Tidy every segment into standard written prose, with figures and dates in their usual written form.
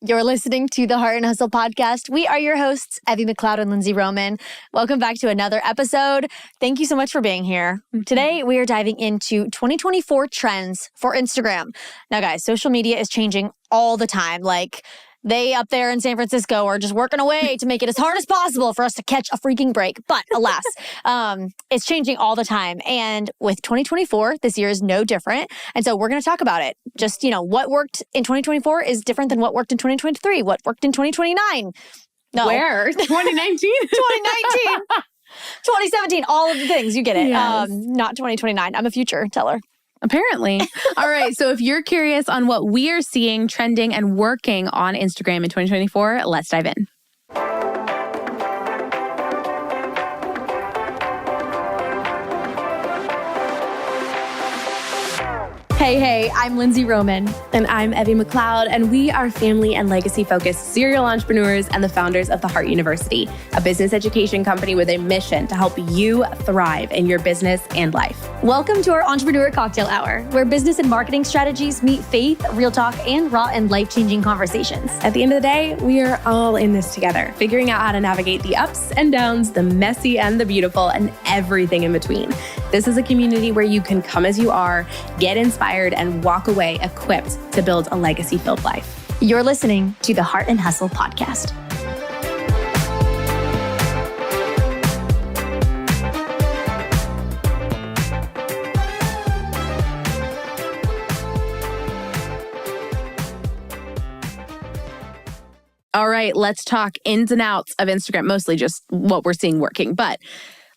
You're listening to the Heart and Hustle podcast. We are your hosts, Evie McLeod and Lindsay Roman. Welcome back to another episode. Thank you so much for being here. Today, we are diving into 2024 trends for Instagram. Now, guys, social media is changing all the time. Like, they up there in San Francisco are just working away to make it as hard as possible for us to catch a freaking break. But alas, it's changing all the time. And with 2024, this year is no different. And so we're going to talk about it. Just, what worked in 2024 is different than what worked in 2023, what worked in 2029. No. Where? 2019? 2019. 2017, all of the things. You get it. Yes. Not 2029. I'm a future teller. Apparently. All right. So if you're curious on what we are seeing, trending, and working on Instagram in 2024, let's dive in. Hey, I'm Lindsay Roman. And I'm Evie McLeod, and we are family and legacy-focused serial entrepreneurs and the founders of The Heart University, a business education company with a mission to help you thrive in your business and life. Welcome to our Entrepreneur Cocktail Hour, where business and marketing strategies meet faith, real talk, and raw and life-changing conversations. At the end of the day, we are all in this together, figuring out how to navigate the ups and downs, the messy and the beautiful, and everything in between. This is a community where you can come as you are, get inspired, and walk away equipped to build a legacy-filled life. You're listening to the Heart and Hustle podcast. All right, let's talk ins and outs of Instagram, mostly just what we're seeing working, but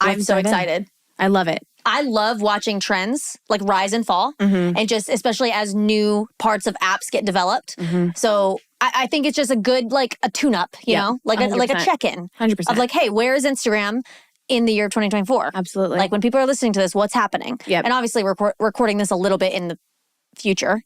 I'm so excited. I love it. I love watching trends like rise and fall, and just especially as new parts of apps get developed. So I think it's just a good, like a tune-up, you know, like a check-in 100%. of like, hey, where is Instagram in the year of 2024? Absolutely. Like when people are listening to this, what's happening? Yep. And obviously we're recording this a little bit in the future.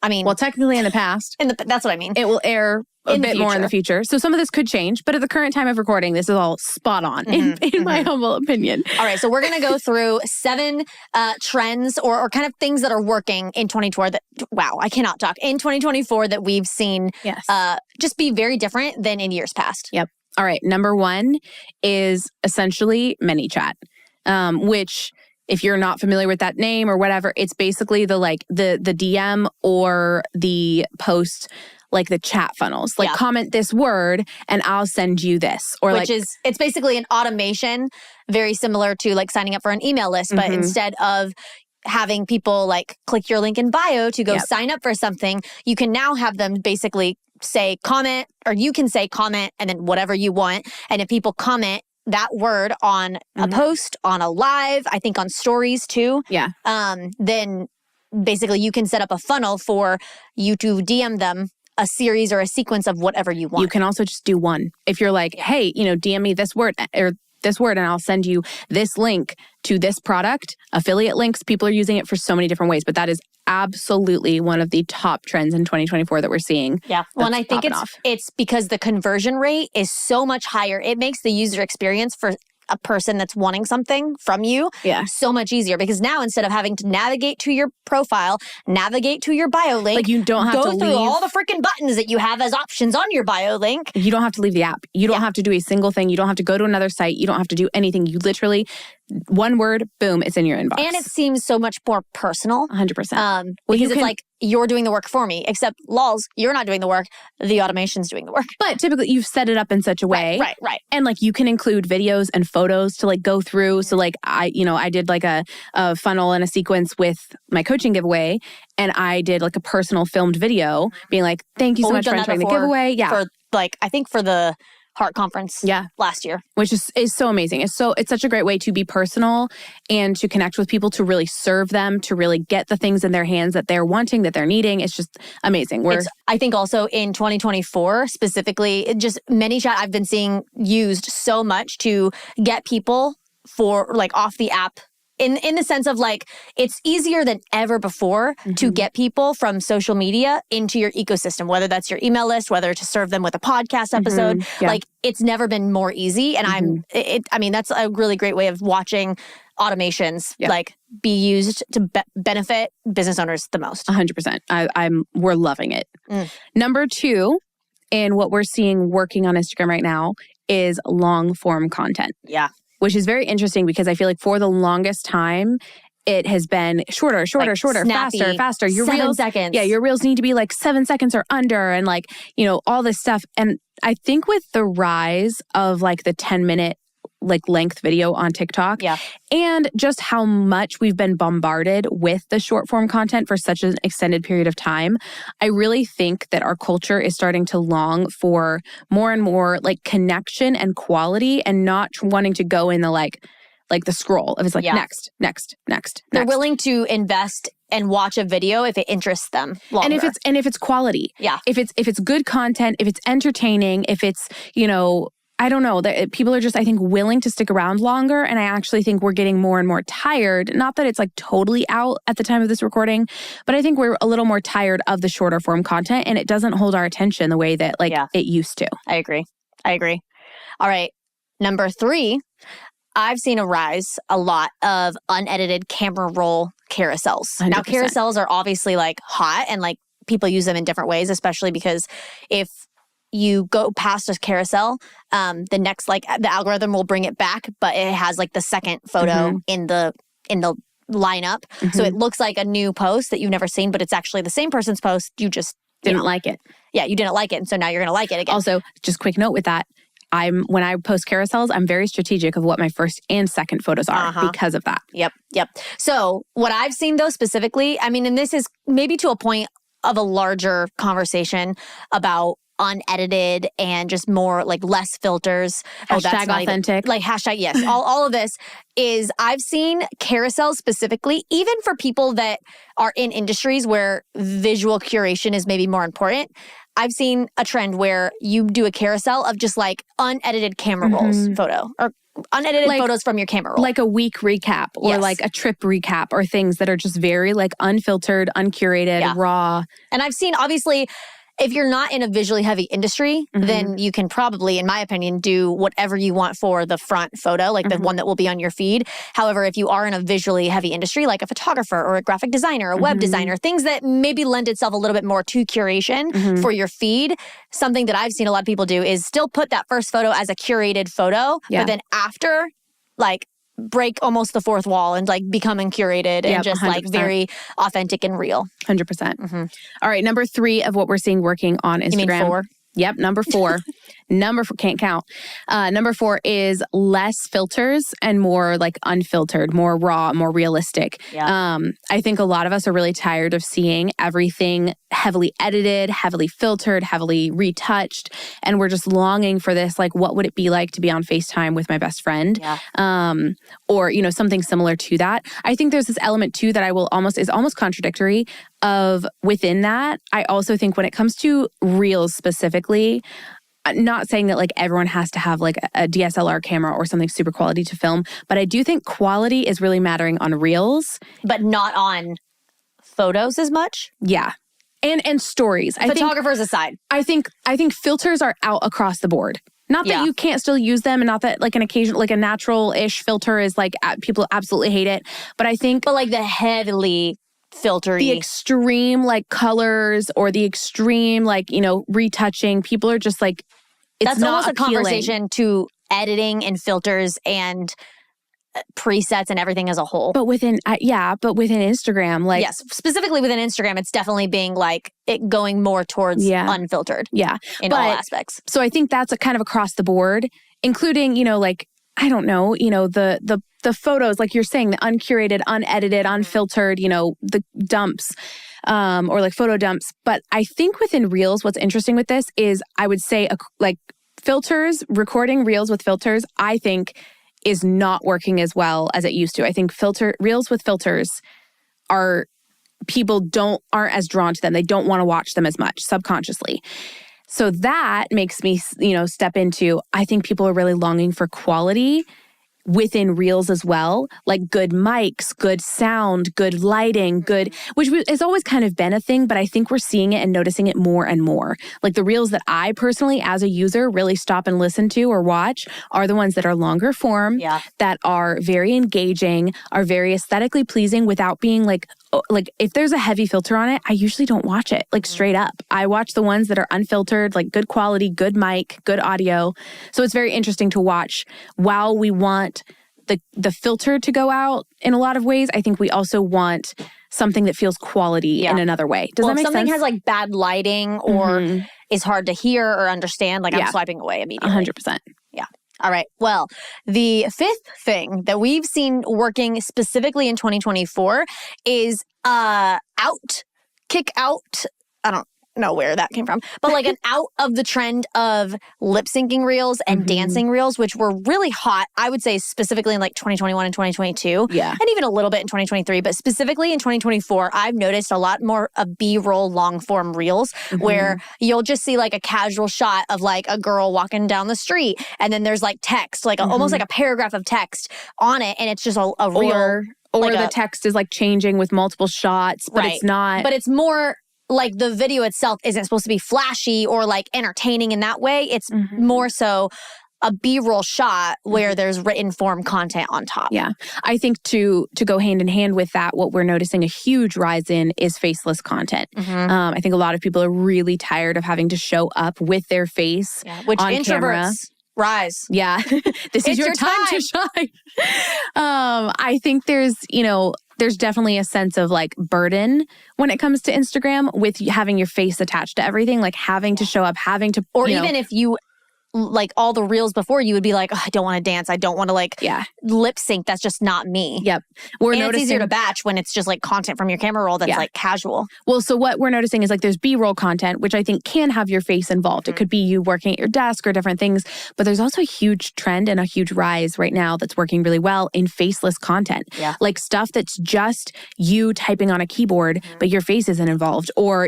I mean, well, technically in the past. That's what I mean. It will air a bit more in the future. So some of this could change, but at the current time of recording, this is all spot on in my humble opinion. All right. So we're going to go through 7 trends or kind of things that are working in 2024 that, wow, I cannot talk, in 2024 that we've seen just be very different than in years past. Yep. All right. Number 1 is essentially ManyChat, which, if you're not familiar with that name or whatever, it's basically the DM or the post, like the chat funnels. Like comment this word and I'll send you this. Or it's basically an automation, very similar to like signing up for an email list, but instead of having people like click your link in bio to go sign up for something, you can now have them basically say comment, or you can say comment and then whatever you want. And if people comment that word on a post, on a live, I think on stories too. Yeah. Then basically you can set up a funnel for you to DM them a series or a sequence of whatever you want. You can also just do one. If you're like, hey, DM me this word and I'll send you this link to this product. Affiliate links, people are using it for so many different ways, but that is absolutely one of the top trends in 2024 that we're seeing. Yeah. Well, and I think it's because the conversion rate is so much higher. It makes the user experience for a person that's wanting something from you so much easier, because now instead of having to navigate to your profile, navigate to your bio link, like you don't have to go through all the freaking buttons that you have as options on your bio link. You don't have to leave the app. You don't have to do a single thing. You don't have to go to another site. You don't have to do anything. You literally, one word, boom, it's in your inbox. And it seems so much more personal. 100%. Because it's like you're doing the work for me, except lols, you're not doing the work. The automation's doing the work. But typically you've set it up in such a way. Right. And like you can include videos and photos to like go through. So like I did like a funnel and a sequence with my coaching giveaway, and I did like a personal filmed video being like, thank you so much for entering the giveaway. Yeah. For I think for the Heart Conference last year. Which is so amazing. It's such a great way to be personal and to connect with people, to really serve them, to really get the things in their hands that they're wanting, that they're needing. It's just amazing. I think also in 2024 specifically, just ManyChat I've been seeing used so much to get people for like off the app. In the sense of like, it's easier than ever before to get people from social media into your ecosystem, whether that's your email list, whether to serve them with a podcast episode. Like it's never been more easy. And I mean, that's a really great way of watching automations like be used to benefit business owners the most. 100%. We're loving it. Number 2 in what we're seeing working on Instagram right now is long form content. Yeah. Which is very interesting because I feel like for the longest time, it has been shorter, snappy, faster. Your 7 reels, seconds. Yeah, your reels need to be like 7 seconds or under and like, all this stuff. And I think with the rise of like the 10-minute like length video on TikTok and just how much we've been bombarded with the short form content for such an extended period of time, I really think that our culture is starting to long for more and more like connection and quality and not wanting to go in the like the scroll of it's like next. They're willing to invest and watch a video if it interests them longer. And if it's quality. Yeah. If it's good content, if it's entertaining, if it's, I don't know, that people are just, I think, willing to stick around longer. And I actually think we're getting more and more tired. Not that it's like totally out at the time of this recording, but I think we're a little more tired of the shorter form content and it doesn't hold our attention the way that it used to. I agree. All right. Number 3, I've seen a lot of unedited camera roll carousels. 100%. Now, carousels are obviously like hot and like people use them in different ways, especially because if you go past a carousel, the next the algorithm will bring it back, but it has like the second photo in the lineup. So it looks like a new post that you've never seen, but it's actually the same person's post. You just didn't like it. Yeah, you didn't like it. And so now you're going to like it again. Also, just quick note with that. When I post carousels, I'm very strategic of what my first and second photos are because of that. Yep. So what I've seen though specifically, I mean, and this is maybe to a point of a larger conversation about unedited and just more like less filters. Hashtag authentic. Hashtag, yes. all of this is I've seen carousels specifically, even for people that are in industries where visual curation is maybe more important. I've seen a trend where you do a carousel of just like unedited camera rolls photo or unedited photos from your camera roll. Like a week recap or like a trip recap or things that are just very like unfiltered, uncurated, raw. And I've seen obviously if you're not in a visually heavy industry, then you can probably, in my opinion, do whatever you want for the front photo, like the one that will be on your feed. However, if you are in a visually heavy industry, like a photographer or a graphic designer, a web designer, things that maybe lend itself a little bit more to curation for your feed, something that I've seen a lot of people do is still put that first photo as a curated photo, but then after, like, break almost the fourth wall and like becoming curated and just 100%. Like very authentic and real. 100%. All right. Number 3 of what we're seeing working on Instagram. You mean 4? Yep. Number 4. Number 4, can't count. Number 4 is less filters and more like unfiltered, more raw, more realistic. Yeah. I think a lot of us are really tired of seeing everything heavily edited, heavily filtered, heavily retouched. And we're just longing for this, like, what would it be like to be on FaceTime with my best friend? Yeah. Or, something similar to that. I think there's this element too that is almost contradictory of within that. I also think when it comes to Reels specifically, not saying that like everyone has to have like a DSLR camera or something super quality to film, but I do think quality is really mattering on Reels. But not on photos as much? Yeah. And stories. Photographers aside. I think filters are out across the board. Not that you can't still use them and not that like an occasional, like a natural-ish filter is like people absolutely hate it. But I think... But like the heavily filtery. The extreme like colors or the extreme like, retouching. People are just like, it's That's not almost appealing. A conversation to editing and filters and presets and everything as a whole. But within Instagram, like... Yes, specifically within Instagram, it's definitely being like, it going more towards unfiltered. Yeah. In all aspects. So I think that's a kind of across the board, including, like, I don't know, the photos, like you're saying, the uncurated, unedited, unfiltered, the dumps, or like photo dumps. But I think within Reels, what's interesting with this is I would say like filters, recording Reels with filters, I think is not working as well as it used to. I think Reels with filters aren't as drawn to them. They don't want to watch them as much subconsciously. So that makes me, step into, I think people are really longing for quality within Reels as well, like good mics, good sound, good lighting, which has always kind of been a thing, but I think we're seeing it and noticing it more and more. Like the Reels that I personally, as a user, really stop and listen to or watch are the ones that are longer form, that are very engaging, are very aesthetically pleasing without being like like if there's a heavy filter on it, I usually don't watch it like straight up. I watch the ones that are unfiltered, like good quality, good mic, good audio. So it's very interesting to watch. While we want the filter to go out in a lot of ways, I think we also want something that feels quality in another way. Does that make sense? If something has like bad lighting or is hard to hear or understand, like I'm swiping away immediately. 100%. Yeah. All right. Well, the fifth thing that we've seen working specifically in 2024 is kick out. I don't know where that came from, but like an out of the trend of lip syncing reels and dancing reels, which were really hot, I would say specifically in like 2021 and 2022. Yeah. And even a little bit in 2023, but specifically in 2024, I've noticed a lot more of B-roll long form reels where you'll just see like a casual shot of like a girl walking down the street. And then there's like text, like almost like a paragraph of text on it. And it's just a reel. Or like the text is like changing with multiple shots, but it's not. But it's more like the video itself isn't supposed to be flashy or like entertaining in that way. It's more so a B-roll shot where there's written form content on top. Yeah. I think to go hand in hand with that, what we're noticing a huge rise in is faceless content. I think a lot of people are really tired of having to show up with their face which on introverts camera. Rise. Yeah. This is your time to shine. I think there's definitely a sense of like burden when it comes to Instagram with having your face attached to everything, like having to show up, having to, or even if you like all the reels before, you would be like, oh, I don't want to dance. I don't want to like lip sync. That's just not me. Yep. It's easier to batch when it's just like content from your camera roll that's like casual. Well, so what we're noticing is like there's B-roll content, which I think can have your face involved. It could be you working at your desk or different things, but there's also a huge trend and a huge rise right now that's working really well in faceless content. Yeah. Like stuff that's just you typing on a keyboard, but your face isn't involved. Or,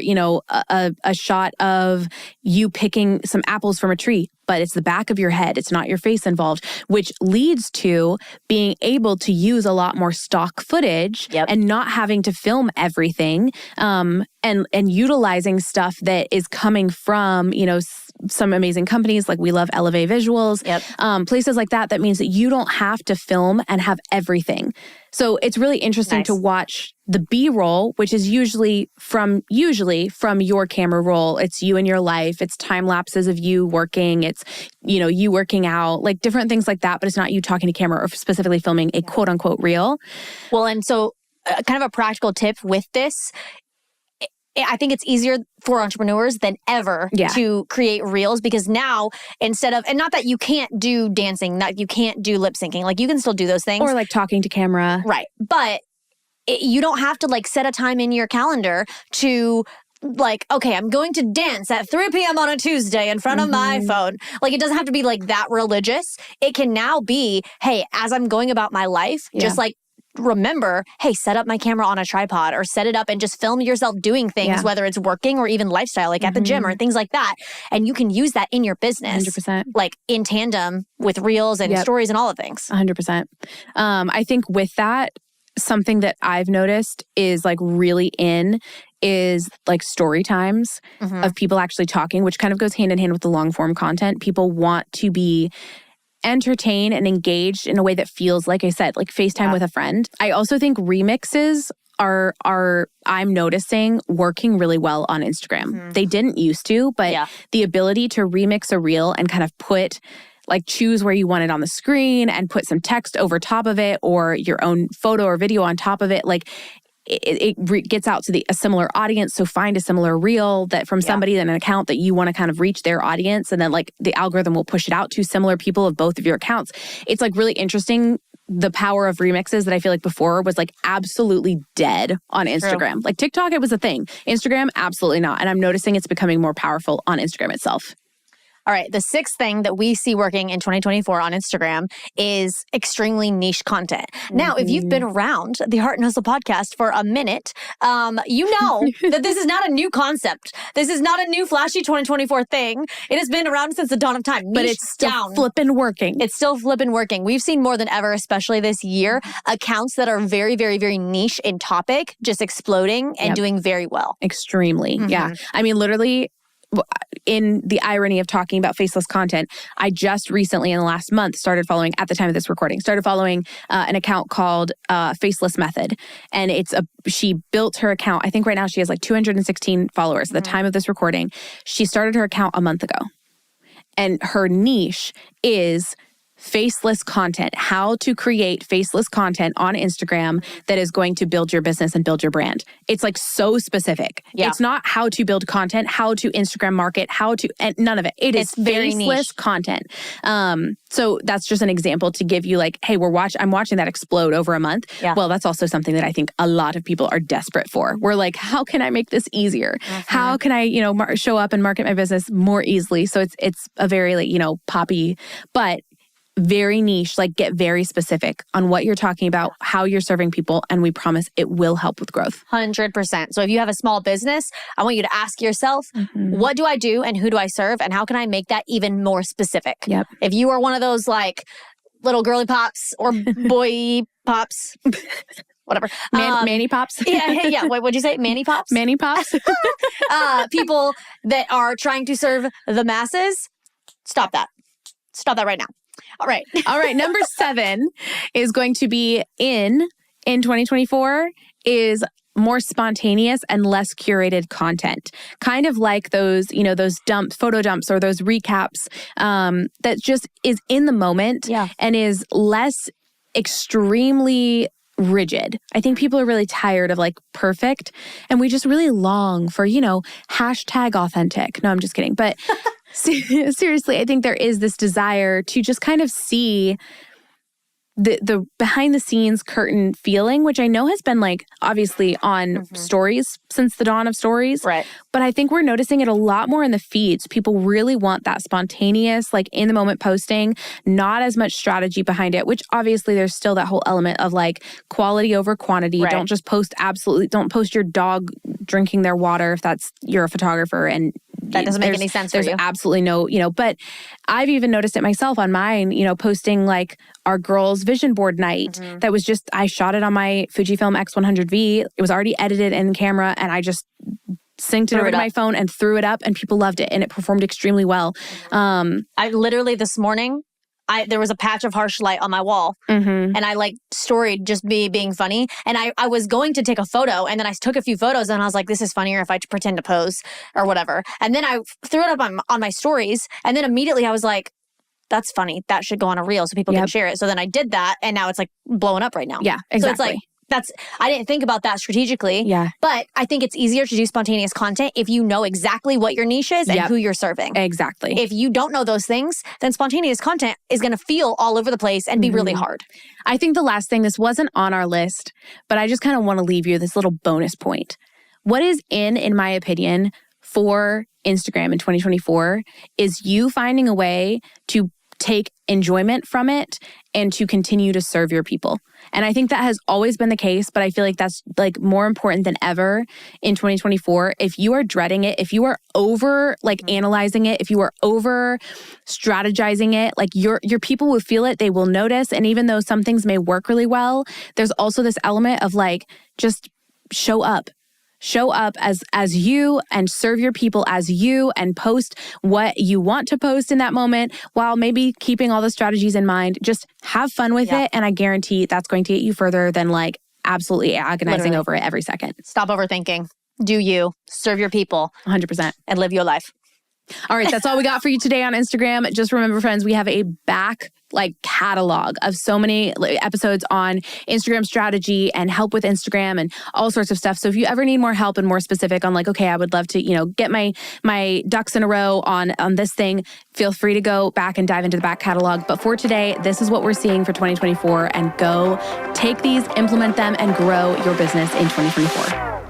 a shot of you picking some apples from a tree, but it's the back of your head. It's not your face involved, which leads to being able to use a lot more stock footage and not having to film everything, and utilizing stuff that is coming from, some amazing companies like we love Elevate Visuals, places like that. That means that you don't have to film and have everything. So it's really interesting to watch the B-roll, which is usually from your camera roll. It's you in your life. It's time lapses of you working. It's, you working out, like different things like that. But it's not you talking to camera or specifically filming a quote unquote reel. Well, and so kind of a practical tip with this, I think it's easier for entrepreneurs than ever to create reels, because now instead of, and not that you can't do dancing, that you can't do lip syncing, like you can still do those things. Or like talking to camera. Right. But you don't have to like set a time in your calendar to like, okay, I'm going to dance at 3 p.m. on a Tuesday in front of my phone. Like it doesn't have to be like that religious. It can now be, hey, as I'm going about my life, just like, remember, hey, set up my camera on a tripod or set it up and just film yourself doing things, whether it's working or even lifestyle, like at the gym or things like that. And you can use that in your business, 100%. Like in tandem with reels and stories and all the things. 100%. I think with that, something that I've noticed is like really is like story times of people actually talking, which kind of goes hand in hand with the long form content. People want to be entertained and engaged in a way that feels, like I said, like FaceTime with a friend. I also think remixes are I'm noticing working really well on Instagram. They didn't used to, but the ability to remix a reel and kind of choose where you want it on the screen and put some text over top of it or your own photo or video on top of it, like it gets out to a similar audience. So find a similar reel that from somebody in an account that you want to kind of reach their audience. And then like the algorithm will push it out to similar people of both of your accounts. It's like really interesting, the power of remixes that I feel like before was like absolutely dead on Instagram. True. Like TikTok, it was a thing. Instagram, absolutely not. And I'm noticing it's becoming more powerful on Instagram itself. All right. The sixth thing that we see working in 2024 on Instagram is extremely niche content. Now, if you've been around the Heart and Hustle podcast for a minute, you know that this is not a new concept. This is not a new flashy 2024 thing. It has been around since the dawn of time. But it's still flipping working. It's still flipping working. We've seen more than ever, especially this year, accounts that are very, very, very niche in topic, just exploding and doing very well. Extremely. Yeah. I mean, literally, in the irony of talking about faceless content, I just recently in the last month started following, at the time of this recording, an account called Faceless Method. And she built her account. I think right now she has like 216 followers at the time of this recording. She started her account a month ago. And her niche is faceless content, how to create faceless content on Instagram that is going to build your business and build your brand. It's like so specific. Yeah. It's not how to build content, how to Instagram market, and none of it. It's faceless niche content. So that's just an example to give you like, hey, I'm watching that explode over a month. Yeah. Well, that's also something that I think a lot of people are desperate for. We're like, how can I make this easier? Mm-hmm. How can I, show up and market my business more easily? So it's a very like, poppy, but very niche, like get very specific on what you're talking about, how you're serving people, and we promise it will help with growth. 100%. So if you have a small business, I want you to ask yourself, what do I do and who do I serve and how can I make that even more specific? Yep. If you are one of those like little girly pops or boy pops, whatever. Manny pops? Yeah. What'd you say? Manny pops? Manny pops? People that are trying to serve the masses, stop that. Stop that right now. All right. Number 7 is going to be in 2024 is more spontaneous and less curated content. Kind of like those photo dumps or those recaps that just is in the moment and is less extremely rigid. I think people are really tired of like perfect and we just really long for, #authentic. No, I'm just kidding. But seriously, I think there is this desire to just kind of see the behind the scenes curtain feeling, which I know has been like obviously on stories since the dawn of stories. Right. But I think we're noticing it a lot more in the feeds. People really want that spontaneous, like in the moment posting, not as much strategy behind it, which obviously there's still that whole element of like quality over quantity. Right. Don't post your dog drinking their water if you're a photographer and that doesn't make any sense for you. There's absolutely no, but I've even noticed it myself on mine, posting like our girls' vision board night. That was just, I shot it on my Fujifilm X100V. It was already edited in camera and I just synced it over to my phone and threw it up and people loved it and it performed extremely well. I literally this morning, there was a patch of harsh light on my wall and I like storied just me being funny. And I was going to take a photo and then I took a few photos and I was like, this is funnier if I pretend to pose or whatever. And then I threw it up on my stories. And then immediately I was like, that's funny. That should go on a reel so people can share it. So then I did that and now it's like blowing up right now. Yeah, exactly. So it's like, I didn't think about that strategically. Yeah. But I think it's easier to do spontaneous content if you know exactly what your niche is and who you're serving. Exactly. If you don't know those things, then spontaneous content is going to feel all over the place and be really hard. I think the last thing, this wasn't on our list, but I just kind of want to leave you this little bonus point. What is in my opinion, for Instagram in 2024 is you finding a way to take enjoyment from it and to continue to serve your people. And I think that has always been the case, but I feel like that's like more important than ever in 2024. If you are dreading it, if you are over like analyzing it, if you are over strategizing it, like your people will feel it, they will notice. And even though some things may work really well, there's also this element of like, just show up. Show up as you and serve your people as you and post what you want to post in that moment while maybe keeping all the strategies in mind. Just have fun with it. And I guarantee that's going to get you further than like absolutely agonizing over it every second. Stop overthinking. Do you. Serve your people. 100%. And live your life. All right, that's all we got for you today on Instagram. Just remember, friends, we have a back catalog of so many episodes on Instagram strategy and help with Instagram and all sorts of stuff. So if you ever need more help and more specific on like, okay, I would love to, get my ducks in a row on this thing, feel free to go back and dive into the back catalog. But for today, this is what we're seeing for 2024 and go take these, implement them, and grow your business in 2024.